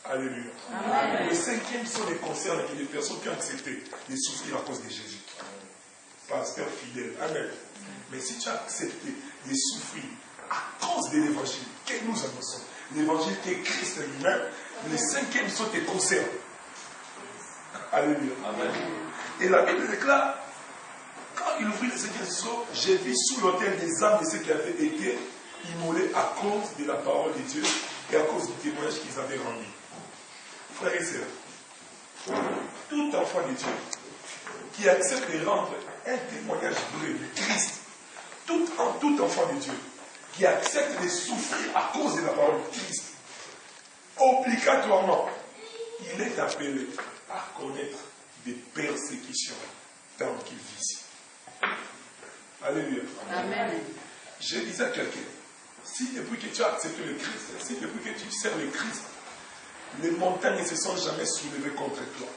Alléluia. Amen. Le cinquième sont les concerts avec les personnes qui ont accepté de souffrir à cause de Jésus. Pasteur fidèle. Amen. Mais si tu as accepté de souffrir à cause de l'évangile que nous annonçons, l'évangile qui est Christ lui-même, les cinquièmes sont tes concerts. Alléluia. Amen. Et la Bible déclare, quand il ouvrit le cinquième sceau, j'ai vu sous l'autel des âmes de ceux qui avaient été immolés à cause de la parole de Dieu et à cause du témoignage qu'ils avaient rendu. Frères et sœurs, tout enfant de Dieu qui accepte de rendre un témoignage vrai de Christ, tout enfant de Dieu qui accepte de souffrir à cause de la parole de Christ, obligatoirement, il est appelé à connaître des persécutions tant qu'il vit ici. Alléluia. Amen. Je disais à quelqu'un, si depuis que tu as accepté le Christ, si depuis que tu sers le Christ, les montagnes ne se sont jamais soulevées contre toi,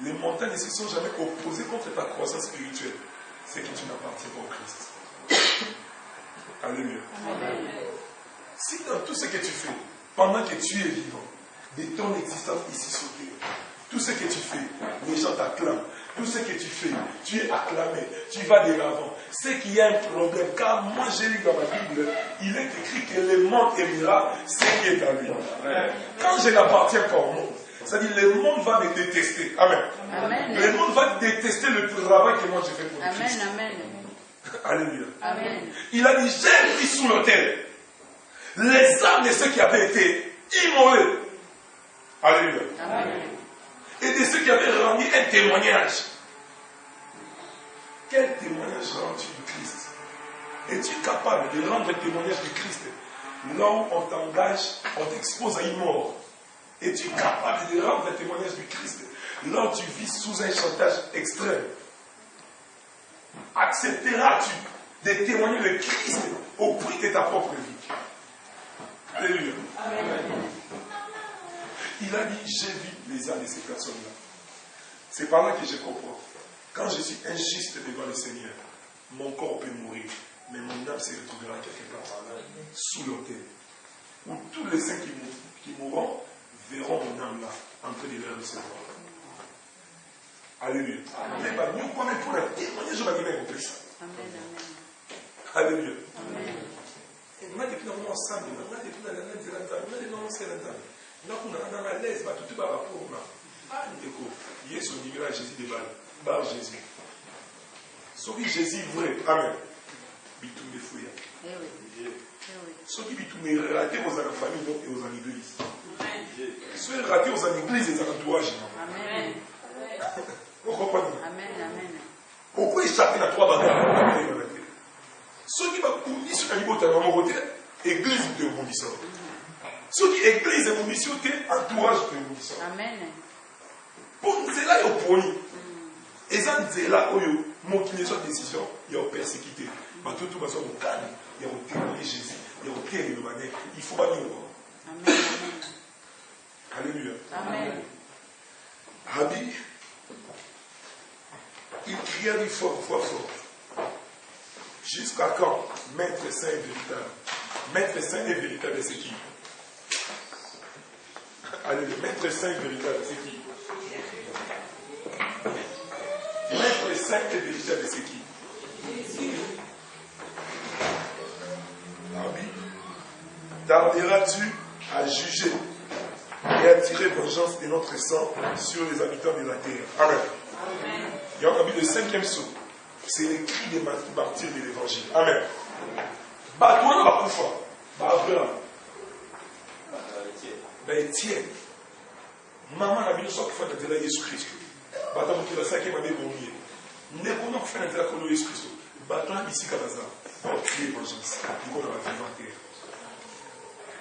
les montagnes ne se sont jamais opposées contre ta croissance spirituelle, c'est que tu n'appartiens pas au Christ. Alléluia. Amen. Si dans tout ce que tu fais, pendant que tu es vivant, de ton existence ici sur terre, tout ce que tu fais, les gens t'acclament. Tout ce que tu fais, tu es acclamé, tu vas de l'avant. C'est qu'il y a un problème, car moi j'ai lu dans ma Bible, il est écrit que le monde aimera ce qui est à lui. Quand je n'appartiens pas au monde, c'est-à-dire le monde va me détester. Amen. Amen. Le monde va détester le travail que moi j'ai fait pour Amen. Christ. Amen. Alléluia. Amen. Il a dit, j'ai pris sous l'autel les âmes de ceux qui avaient été immolés. Alléluia. Amen. Et de ceux qui avaient rendu un témoignage. Quel témoignage rends-tu du Christ? Es-tu capable de rendre un témoignage du Christ? Là où on t'engage, on t'expose à une mort. Es-tu capable de rendre un témoignage du Christ? Là où tu vis sous un chantage extrême. Accepteras-tu de témoigner le Christ au prix de ta propre vie? Alléluia. Amen. Il a dit, j'ai vu les âmes de ces personnes-là. C'est par là que je comprends. Quand je suis injuste devant le Seigneur, mon corps peut mourir, mais mon âme se retrouvera quelque part sous l'autel. Où tous les saints qui mourront verront mon âme là, en train de les recevoir. Alléluia. Mais nous, quand même, pour la témoigner, je vais venir au ça. Amen. Alléluia. Amen. On a depuis dans mon ensemble, on a depuis dans la même zélande, on a depuis dans mon zélande. On a dans la laisse, tout va rapport. Ah, Jésus dit là, Jésus déballe. Par Jésus. Ce qui Jésus vrai, Amen. Bitou me fouille. Eh oui. Ce qui bitou me raté aux familles et aux églises. Ce qui raté aux églises et aux entourages. Amen. Vous comprenez? Amen. Amen. Pourquoi échapper à trois bagages? Ce qui va courir sur un niveau de mon côté, église de rebondissant. Ce qui église de rebondissant, entourage de rebondissant. Amen. Pour nous, c'est là au pony. Et ça, c'est là où mon qui soit décision, il y a persécuté. Mais tout va sur le calme, il y a témoigner Jésus, il y a témoigner le manière. Il faut pas dire. Amen. Alléluia. Amen. Rabbi, il cria du fort. Jusqu'à quand? Maître saint et véritable. Maître saint et véritable, c'est qui? Alléluia. Maître saint et véritable, c'est qui? Maître saint et véritable, c'est qui? Rabbi, tarderas-tu à juger et à tirer vengeance de notre sang sur les habitants de la terre? Amen. Il y a un Rabbi, le cinquième saut. C'est les cris des martyrs de l'évangile. Amen. Batouana Bakoufa, Abraham, Étienne, maman n'a bien soit fait de Jésus Christ. Batouana qui va cinquième année pour lui. N'est pas fait de la Jésus Christ. Batouana ici Kabaza, pour crier vengeance. Du coup, on va vivre en terre.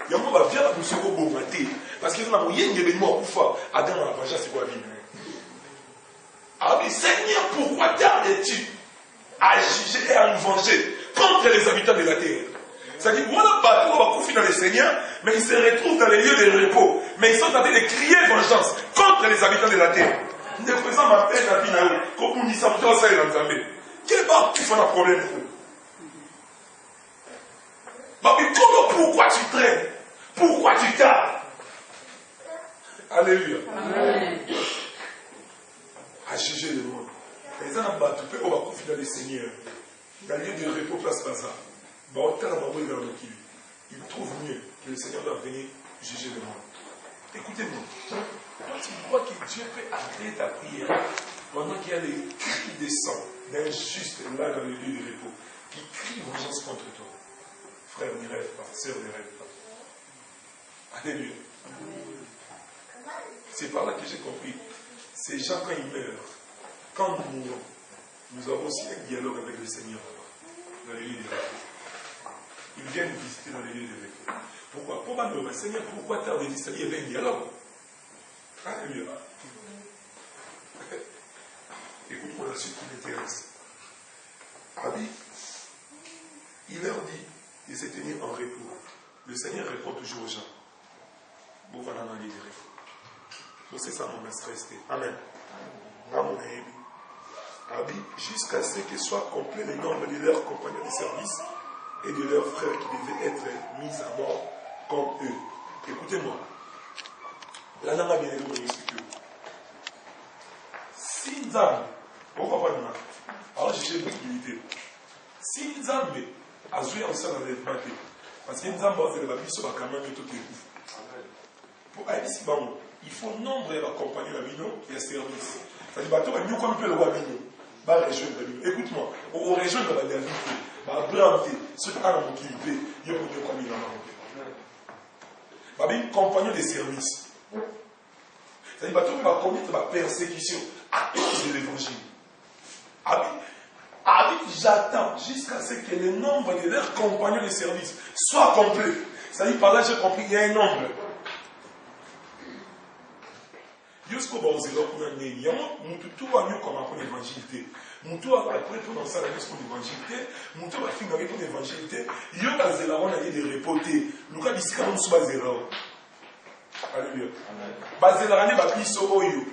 Il y a un moment, bien nous serons beaux matés. Parce qu'il y a un événement à Koufa, Adam a la vengeance, c'est quoi la vie? Ah mais Seigneur, pourquoi tardes-tu à juger et à nous venger contre les habitants de la terre? C'est-à-dire, voilà, bateau va confier dans le Seigneur, mais ils se retrouvent dans les lieux de repos. Mais ils sont en train de crier vengeance contre les habitants de la terre. Ne faisant ma peine à Pinao, comme on dit ça, on ça, il en Zambé. Quel bar qui fait un problème pour vous? Pourquoi tu traînes? Pourquoi tu tardes? Alléluia. Amen. À juger le monde. Les gens ont battu, on va confier dans le Seigneur. Dans le lieu de repos, place Bazar. Il trouve mieux que le Seigneur doit venir juger le monde. Écoutez-moi. Toi, tu crois que Dieu peut arrêter ta prière pendant qu'il y a des cris qui descendent d'un juste là dans le lieu de repos, qui crie vengeance contre toi. Frère, ne rêve pas. Sœur, ne rêve pas. Alléluia. C'est par là que j'ai compris. Ces gens, quand ils meurent, quand nous mourons, nous avons aussi un dialogue avec le Seigneur dans les lieux de repos. Ils viennent visiter dans les lieux de repos. Pourquoi? Pourquoi Seigneur, pourquoi t'as dit ça? Il y avait un dialogue. Alléluia. Écoute-moi la suite qui m'intéresse. Abi, il leur dit de se tenir en repos. Le Seigneur répond toujours aux gens. Bon, voilà dans les repos. Donc c'est ça mon stress. Amen. Abi, jusqu'à ce que soit complet le nombre de leurs compagnons de service et de leurs frères qui devaient être mis à mort comme eux. Écoutez-moi. La langue a bien aimé mon expliqué. Si Nzambe, pourquoi pas nous? Alors j'ai une possibilité. Si Nzambe a joué en salle avec Maté, parce que Nzambe a fait le babi sur la caméra de tout le coup. Pour aller ici, il faut nombre d'accompagner la mignon et la service. C'est-à-dire que nous, comme on peut le voir mignon, va rejoindre la mignon. Écoute-moi, on rejoint la dernière vie, planter, ceux qui ont un moquilité, il y a un peu comme il en a un compagnon de service. C'est-à-dire que tu vas commettre la persécution à cause de l'évangile. J'attends jusqu'à ce que le nombre de leurs compagnons de service soit complet. C'est-à-dire par là j'ai compris qu'il y a un nombre. Jusqu'au bas de l'autre, il y a tout va mieux comme après l'évangile. Mutu après pour dans ça la liste pour l'évangile. Mutu va finir pour l'évangile. Il y a des zéros on a dit de reporter. Nous quand ici quand on soit zéro. Alléluia. Basé la année va biso oyo.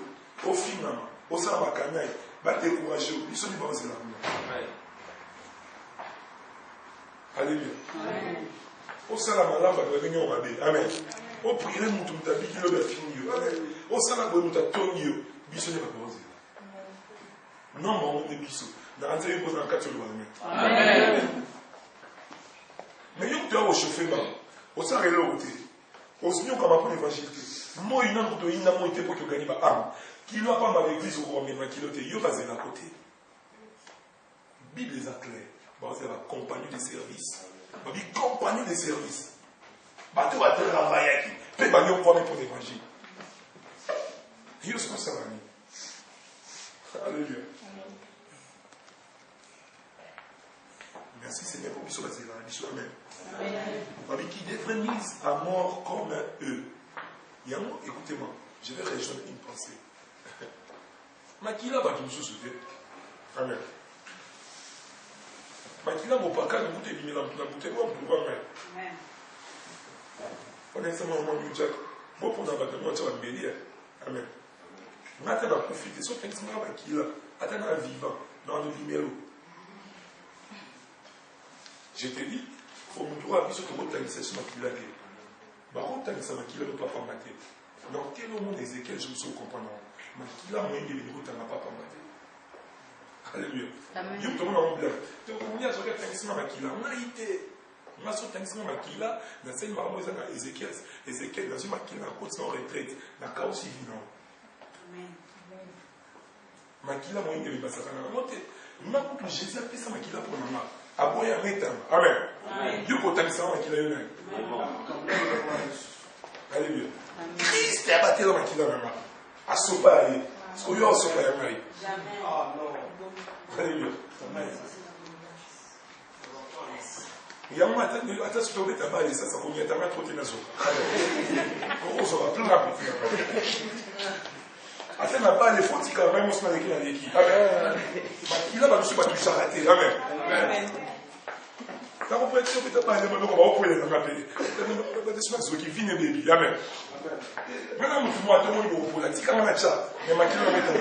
Au final, au sein de ma canai, va décourager. Biso ni basé la. Alléluia. Au sein de ma langue va venir au rabais. Amen. Au prier mutu mutabi qui le fini. Au sein de ma bonne mutatonio. Biso ni basé. Non, mais on est biso. Dans un série posé en 4 sur le Amen. Mais il y a un chauffeur. Au sein de l'autre. Aussi nous comme après l'évangile. Moi il n'a pas été pour que gagner ma âme. Qui n'a pas mal l'église au Rwanda mais qui l'a été. Il va à côté. Bible les a clairs. C'est la compagnie de service. La compagnie de service. Tu vas te travailler qui peut gagner au Rwanda pour l'évangile. Il y a ce que ça va dire. Alléluia. Merci Seigneur pour que soit la Amen. Amen. Qui devrait mise à mort comme eux. Écoutez-moi, je vais rejoindre une pensée. Makila va qui nous soucier. Amen. Makila mon paka nous goûte bien la bouteille ou pour voir même. Honnêtement mon Dieu Jack, moi pour n'avoir pas de moi bénir. Amen. On a tellement profité sur effectivement Makila, attendant vivant dans le numéro. Je te dis, il faut nous voir sur ton organisation Makila. Par contre, ça Makila ne peut pas mater. Dans quel moment Ézéchiel, je me suis comprenant. Makila moyen de venir au Tanga pas mater. Alléluia. Il y a tout le monde en blanc. Donc, on y a sur le Tanga Makila. On a été. On a sur le Tanga Makila, dans cette marmotte, dans Ézéchiel. Ézéchiel, dans une Makila, en côte sans retraite, dans le chaos civil. Makila moyen de venir passer à la montée. Nous avons que Jésus a fait ça Makila pour maman. Aboya metam. Amen. Dieu peut t'amuser avec qui l'a. Alléluia. Christ a battu dans qui l'a maman. A sopa yi. Ce que yo a sopa yi mai. Ah non. Alléluia. Il y a un matin à ce que tu as baillé ça qu'on y a tellement trop de nazo. On se va plus rapide. Attends, ma balle est forte quand même on se met avec l'équipe. Amen. Il a pas de pas tout s'arrêter. Amen. Amen. Quand on peut être sûr que tu n'as pas un élément, on va pouvoir les appeler. Tu as qui vient baby. Amen. Maintenant, nous pouvons attendre pour la tika manacha. Mais ma qui va mettre en